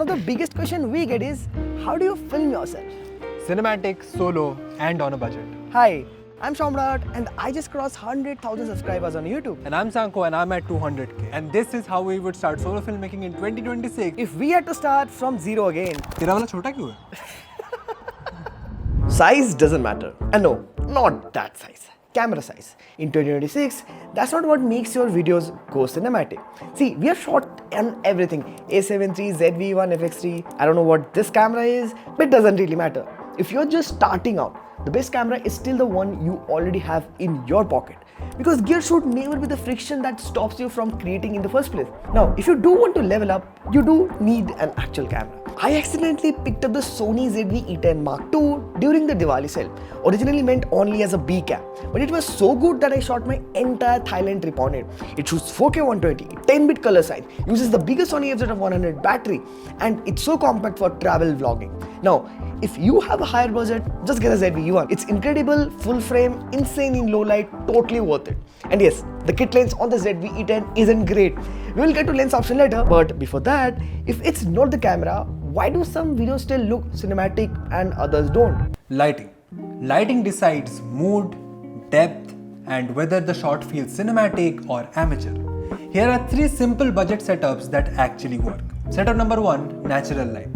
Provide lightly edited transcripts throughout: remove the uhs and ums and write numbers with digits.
of the biggest questions we get is, how do you film yourself? Cinematic, solo, and on a budget. Hi, I'm Somrat and I just crossed 100,000 subscribers on YouTube. And I'm Sankho and I'm at 200k. And this is how we would start solo filmmaking in 2026. If we had to start from zero again. तेरा वाला छोटा क्यों है? Size doesn't matter. And no, not that size. Camera size. In 2026, that's not what makes your videos go cinematic. See, we have shot on everything. A7 III, ZV-1, FX3. I don't know what this camera is, but it doesn't really matter. If you're just starting out, the best camera is still the one you already have in your pocket. Because gear should never be the friction that stops you from creating in the first place. Now, if you do want to level up, you do need an actual camera. I accidentally picked up the Sony ZV-E10 Mark II during the Diwali sale, originally meant only as a B cam, but it was so good that I shot my entire Thailand trip on it. It shoots 4K 120, 10-bit color size, uses the biggest Sony FZ100 battery, and it's so compact for travel vlogging. Now, if you have a higher budget, just get a ZV-E1. It's incredible, full frame, insane in low light, totally worth it. And yes, the kit lens on the ZV-E10 isn't great. We will get to lens option later, but before that, if it's not the camera, why do some videos still look cinematic and others don't? Lighting. Lighting decides mood, depth, and whether the shot feels cinematic or amateur. Here are 3 simple budget setups that actually work. Setup number 1, natural light.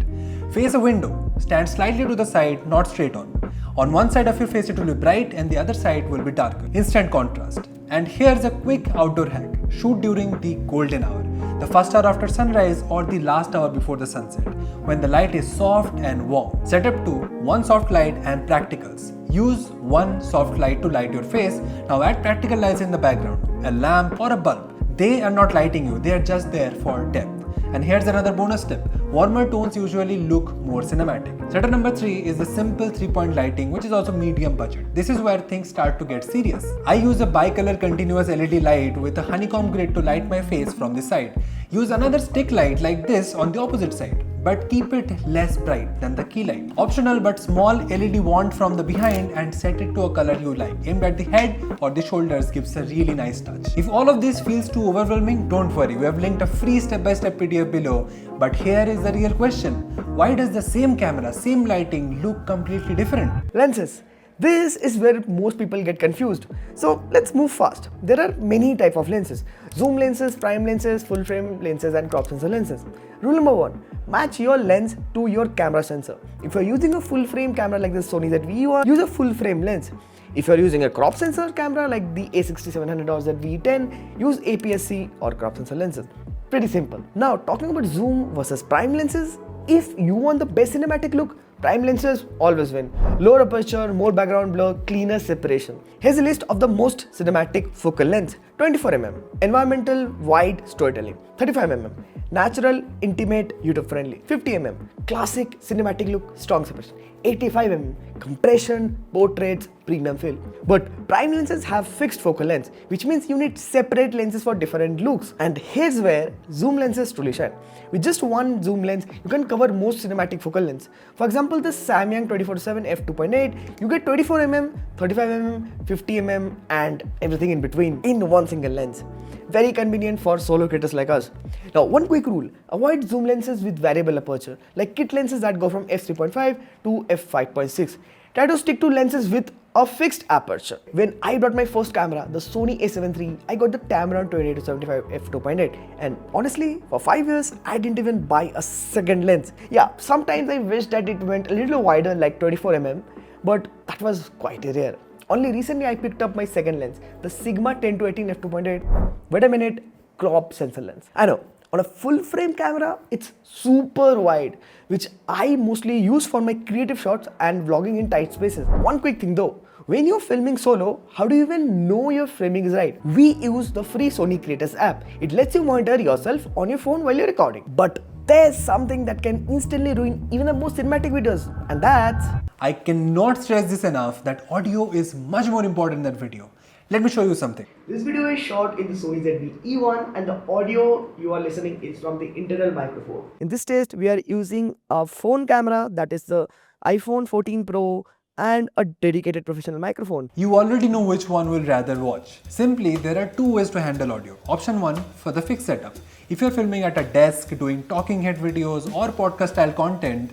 Face a window, stand slightly to the side, not straight on. On one side of your face it will be bright and the other side will be darker. Instant contrast. And here's a quick outdoor hack. Shoot during the golden hour, the first hour after sunrise or the last hour before the sunset, when the light is soft and warm. Setup 2, one soft light and practicals. Use one soft light to light your face. Now add practical lights in the background, a lamp or a bulb. They are not lighting you, they are just there for depth. And here's another bonus tip. Warmer tones usually look more cinematic. Setup number 3 is the simple 3-point lighting, which is also medium budget. This is where things start to get serious. I use a bicolor continuous LED light with a honeycomb grid to light my face from the side. Use another stick light like this on the opposite side, but keep it less bright than the key light. Optional but small LED wand from the behind and set it to a color you like. Aimed at the head or the shoulders gives a really nice touch. If all of this feels too overwhelming, don't worry. We have linked a free step-by-step PDF below. But here is the real question. Why does the same camera, same lighting look completely different? Lenses. This is where most people get confused. So let's move fast. There are many types of lenses. Zoom lenses, prime lenses, full frame lenses and crop sensor lenses. Rule number 1. Match your lens to your camera sensor. If you're using a full frame camera like the Sony ZV-E1, use a full frame lens. If you're using a crop sensor camera like the A6700 or ZV-E10, use APS-C or crop sensor lenses. Pretty simple. Now talking about zoom versus prime lenses, if you want the best cinematic look, prime lenses always win. Lower aperture, more background blur, cleaner separation. Here's a list of the most cinematic focal lengths. 24mm, environmental, wide, storytelling. 35mm, natural, intimate, YouTube friendly. 50mm, classic, cinematic look, strong separation. 85mm, compression, portraits, premium feel. But prime lenses have fixed focal lengths, which means you need separate lenses for different looks. And here's where zoom lenses truly shine. With just one zoom lens, you can cover most cinematic focal lengths. For example, the Samyang 24-7 f2.8, you get 24mm, 35mm, 50mm and everything in between in one single lens. Very convenient for solo creators like us. Now, one quick rule, avoid zoom lenses with variable aperture, like kit lenses that go from f3.5 to f5.6. Try to stick to lenses with a fixed aperture. When I brought my first camera, the Sony A7 III, I got the Tamron 28-75 f2.8, and honestly, for 5 years, I didn't even buy a second lens. Yeah, sometimes I wish that it went a little wider like 24mm, but that was quite rare. Only recently I picked up my second lens, the Sigma 10-18 f2.8. Wait a minute, crop sensor lens. I know, on a full frame camera, it's super wide, which I mostly use for my creative shots and vlogging in tight spaces. One quick thing though, when you're filming solo, how do you even know your framing is right? We use the free Sony Creators App. It lets you monitor yourself on your phone while you're recording. But there's something that can instantly ruin even the most cinematic videos, and that's... I cannot stress this enough that audio is much more important than video. Let me show you something. This video is shot in the Sony ZV-E1 and the audio you are listening is from the internal microphone. In this test, we are using a phone camera, that is the iPhone 14 Pro and a dedicated professional microphone. You already know which one will rather watch. Simply, there are two ways to handle audio. Option 1 for the fixed setup. If you're filming at a desk, doing talking head videos or podcast style content,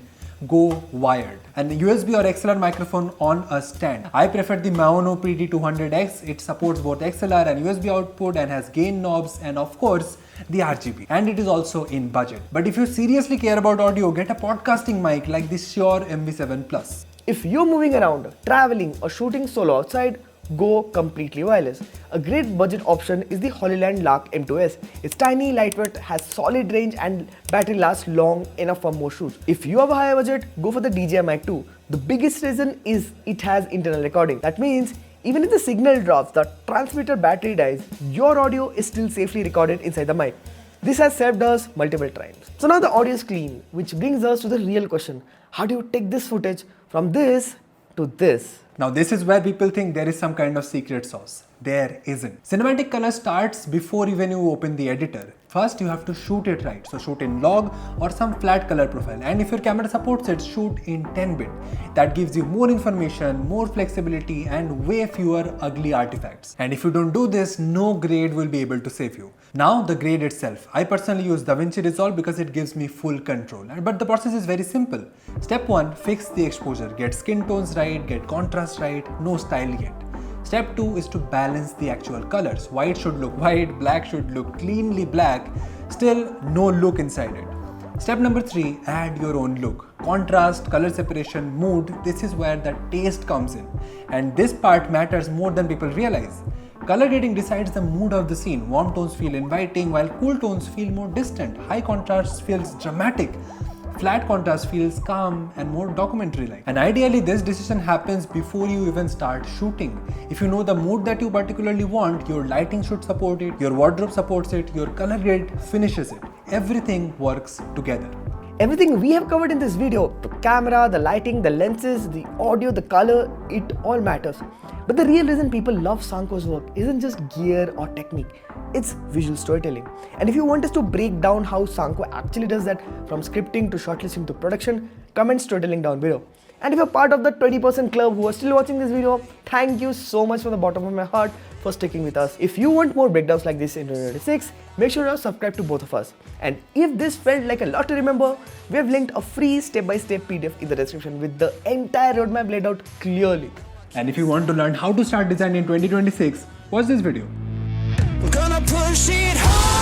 go wired. And USB or XLR microphone on a stand. I prefer the Maono PD200X. It supports both XLR and USB output and has gain knobs and of course the RGB. And it is also in budget. But if you seriously care about audio, get a podcasting mic like the Shure MV7 Plus. If you're moving around, traveling or shooting solo outside, go completely wireless. A great budget option is the Hollyland Lark M2S. It's tiny, lightweight, has solid range and battery lasts long enough for most shoots. If you have a higher budget, go for the DJI Mic 2. The biggest reason is it has internal recording. That means even if the signal drops, the transmitter battery dies, your audio is still safely recorded inside the mic. This has saved us multiple times. So now the audio is clean, which brings us to the real question. How do you take this footage from this to this? Now this is where people think there is some kind of secret sauce. There isn't. Cinematic color starts before even you open the editor. First you have to shoot it right. So shoot in log or some flat color profile. And if your camera supports it, shoot in 10-bit. That gives you more information, more flexibility and way fewer ugly artifacts. And if you don't do this, no grade will be able to save you. Now the grade itself. I personally use DaVinci Resolve because it gives me full control. But the process is very simple. Step 1, fix the exposure. Get skin tones right, get contrast right, no style yet. Step 2 is to balance the actual colors. White should look white, black should look cleanly black, still no look inside it. Step number 3, add your own look. Contrast, color separation, mood, this is where the taste comes in. And this part matters more than people realize. Color grading decides the mood of the scene. Warm tones feel inviting while cool tones feel more distant. High contrast feels dramatic. Flat contrast feels calm and more documentary-like. And ideally this decision happens before you even start shooting. If you know the mood that you particularly want, your lighting should support it, your wardrobe supports it, your color grade finishes it. Everything works together. Everything we have covered in this video, the camera, the lighting, the lenses, the audio, the color, it all matters. But the real reason people love Sankho's work isn't just gear or technique, it's visual storytelling. And if you want us to break down how Sankho actually does that, from scripting to shortlisting to production, comment storytelling down below. And if you're part of the 20% club who are still watching this video, thank you so much from the bottom of my heart for sticking with us. If you want more breakdowns like this in 2026, make sure you subscribe to both of us. And if this felt like a lot to remember, we have linked a free step-by-step PDF in the description with the entire roadmap laid out clearly. And if you want to learn how to start design in 2026, watch this video. We're gonna push it hard.